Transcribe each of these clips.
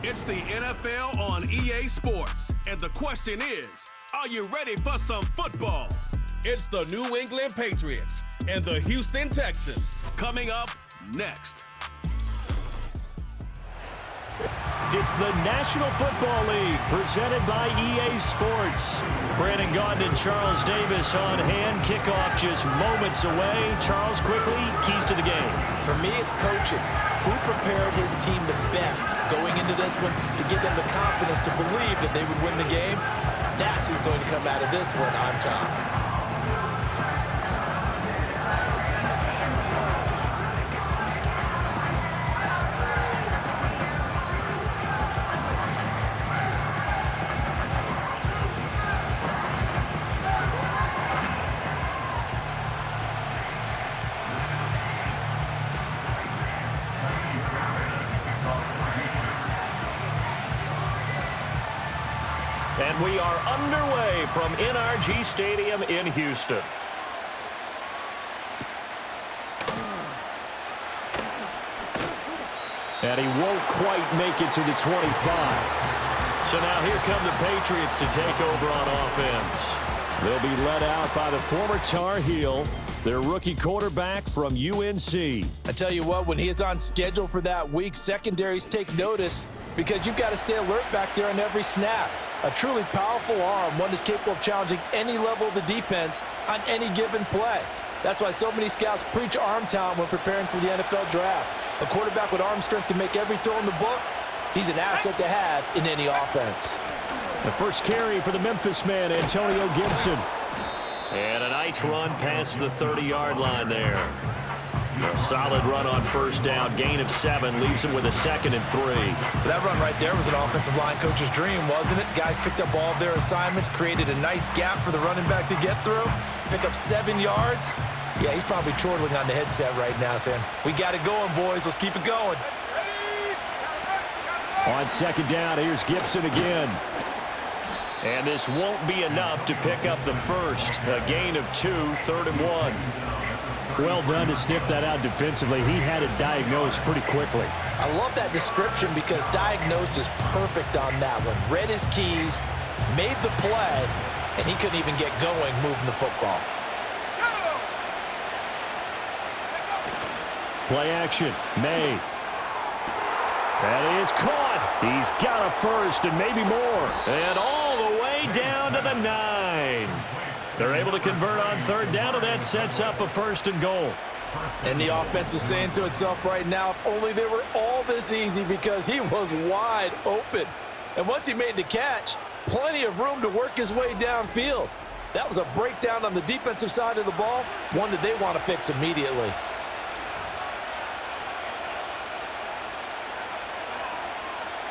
It's the NFL on EA Sports, and the question is, are you ready for some football? It's the New England Patriots and the Houston Texans coming up next. It's the National Football League presented by EA Sports. Brandon Gaudin and Charles Davis on hand. Kickoff just moments away. Charles, quickly, keys to the game. For me, it's coaching. Who prepared his team the best going into this one to give them the confidence to believe that they would win the game? That's who's going to come out of this one on top. And we are underway from NRG Stadium in Houston. And he won't quite make it to the 25. So now here come the Patriots to take over on offense. They'll be led out by the former Tar Heel, their rookie quarterback from UNC. I tell you what, when he is on schedule for that week, secondaries take notice because you've got to stay alert back there on every snap. A truly powerful arm, one that's capable of challenging any level of the defense on any given play. That's why so many scouts preach arm talent when preparing for the NFL draft. A quarterback with arm strength to make every throw in the book, he's an asset to have in any offense. The first carry for the Memphis man, Antonio Gibson. And a nice run past the 30-yard line there. A solid run on first down. Gain of 7 leaves him with a 2nd and 3. That run right there was an offensive line coach's dream, wasn't it? Guys picked up all of their assignments, created a nice gap for the running back to get through, pick up 7 yards. Yeah, he's probably chortling on the headset right now, saying, we got it going, boys. Let's keep it going. On second down, here's Gibson again. And this won't be enough to pick up the first. A gain of 2, 3rd and 1. Well done to sniff that out defensively. He had it diagnosed pretty quickly. I love that description because diagnosed is perfect on that one. Read his keys, made the play, and he couldn't even get going moving the football. Play action. May. That is caught. He's got a first and maybe more. And all the way down to the 9. They're able to convert on third down, and that sets up a 1st and goal. And the offense is saying to itself right now, if only they were all this easy, because he was wide open. And once he made the catch, plenty of room to work his way downfield. That was a breakdown on the defensive side of the ball, one that they want to fix immediately.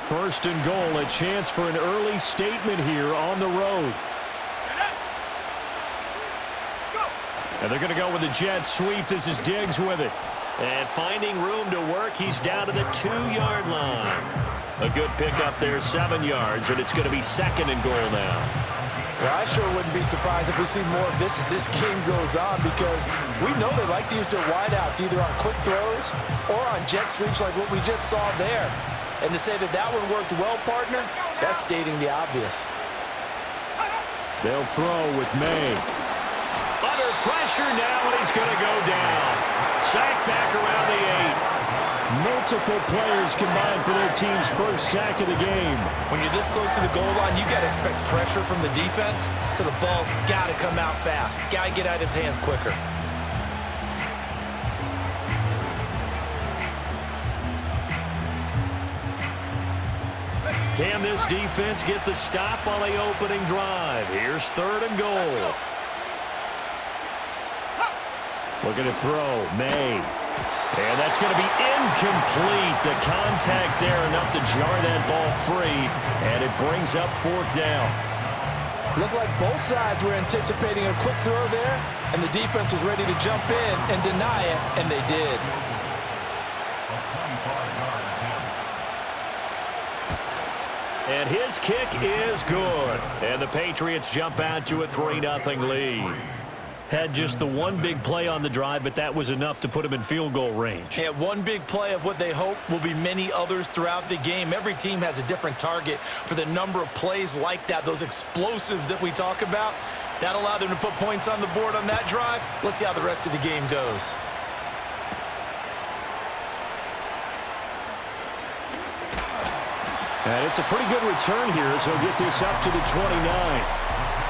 First and goal, a chance for an early statement here on the road. And they're going to go with the jet sweep. This is Diggs with it. And finding room to work, he's down to the 2-yard line. A good pickup there, 7 yards, and it's going to be 2nd and goal now. Well, I sure wouldn't be surprised if we see more of this as this game goes on, because we know they like to use their wideouts either on quick throws or on jet sweeps like what we just saw there. And to say that that one worked well, partner, that's stating the obvious. They'll throw with May. Under pressure now, and he's going to go down. Sack back around the 8. Multiple players combined for their team's first sack of the game. When you're this close to the goal line, you got to expect pressure from the defense, so the ball's got to come out fast. Got to get out of his hands quicker. Can this defense get the stop on the opening drive? Here's 3rd and goal. Looking to throw, May. And that's going to be incomplete. The contact there enough to jar that ball free, and it brings up 4th down. Looked like both sides were anticipating a quick throw there, and the defense was ready to jump in and deny it, and they did. And his kick is good. And the Patriots jump out to a 3-0 lead. Had just the one big play on the drive, but that was enough to put him in field goal range. Yeah, one big play of what they hope will be many others throughout the game. Every team has a different target for the number of plays like that, those explosives that we talk about. That allowed them to put points on the board on that drive. Let's see how the rest of the game goes. And it's a pretty good return here, so he'll get this up to the 29.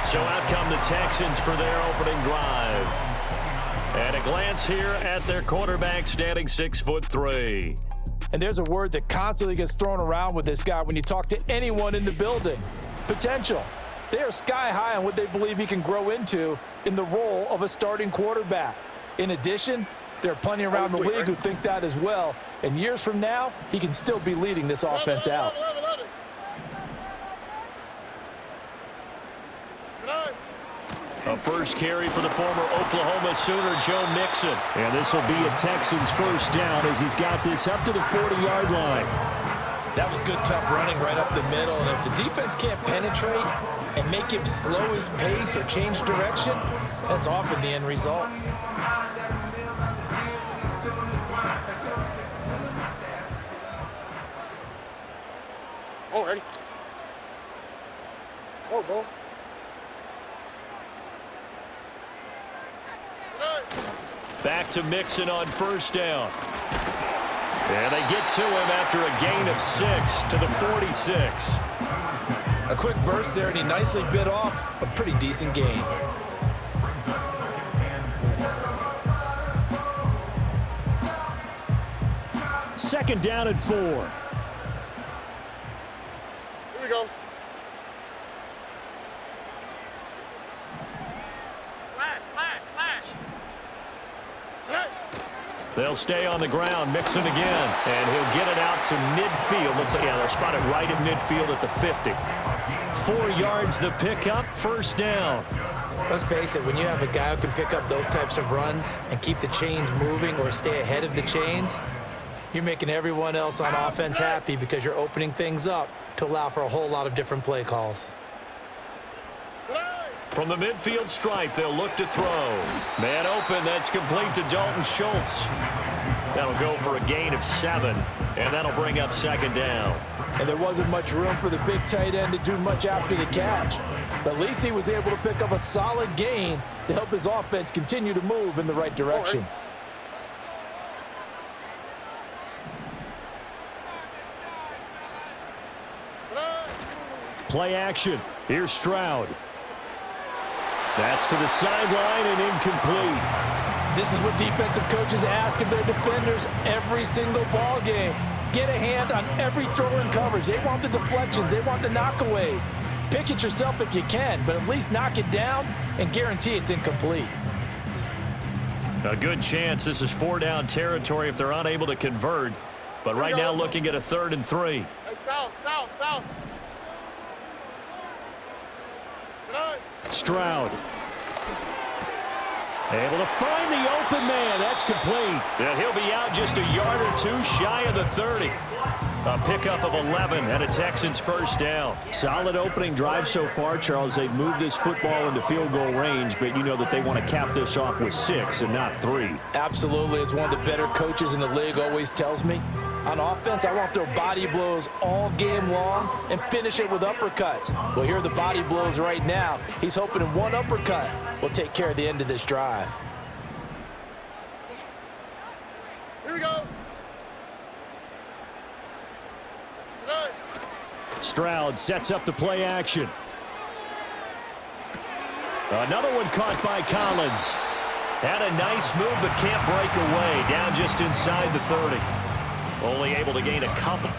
So out come the Texans for their opening drive. And a glance here at their quarterback, standing 6'3". And there's a word that constantly gets thrown around with this guy when you talk to anyone in the building. Potential. They are sky high on what they believe he can grow into in the role of a starting quarterback. In addition, there are plenty around the league who think that as well. And years from now, he can still be leading this offense out. A first carry for the former Oklahoma Sooner, Joe Mixon. And this will be a Texans first down as he's got this up to the 40-yard line. That was good, tough running right up the middle. And if the defense can't penetrate and make him slow his pace or change direction, that's often the end result. Oh, ready. Oh, go. Back to Mixon on first down. And they get to him after a gain of 6 to the 46. A quick burst there, and he nicely bit off a pretty decent gain. Second down and 4. Here we go. They'll stay on the ground. Mixon again. And he'll get it out to midfield. Looks like, yeah, they'll spot it right at midfield at the 50. 4 yards the pickup. First down. Let's face it, when you have a guy who can pick up those types of runs and keep the chains moving or stay ahead of the chains, you're making everyone else on offense happy because you're opening things up to allow for a whole lot of different play calls. From the midfield stripe, they'll look to throw. Man open, that's complete to Dalton Schultz. That'll go for a gain of 7, and that'll bring up second down. And there wasn't much room for the big tight end to do much after the catch. But at least he was able to pick up a solid gain to help his offense continue to move in the right direction. Play action. Here's Stroud. That's to the sideline and incomplete. This is what defensive coaches ask of their defenders every single ball game. Get a hand on every throw in coverage. They want the deflections. They want the knockaways. Pick it yourself if you can, but at least knock it down and guarantee it's incomplete. A good chance this is 4-down territory if they're unable to convert. But right now looking at a 3rd and 3. Hey, south. Stroud. Able to find the open man. That's complete. And he'll be out just a yard or 2 shy of the 30. A pickup of 11 and a Texans first down. Solid opening drive so far, Charles. They've moved this football into field goal range, but you know that they want to cap this off with 6 and not 3. Absolutely. As one of the better coaches in the league always tells me, on offense, I want to throw body blows all game long and finish it with uppercuts. Well, here are the body blows right now. He's hoping in one uppercut will take care of the end of this drive. Here we go. Stroud sets up the play action. Another one caught by Collins. Had a nice move but can't break away. Down just inside the 30. Only able to gain a couple.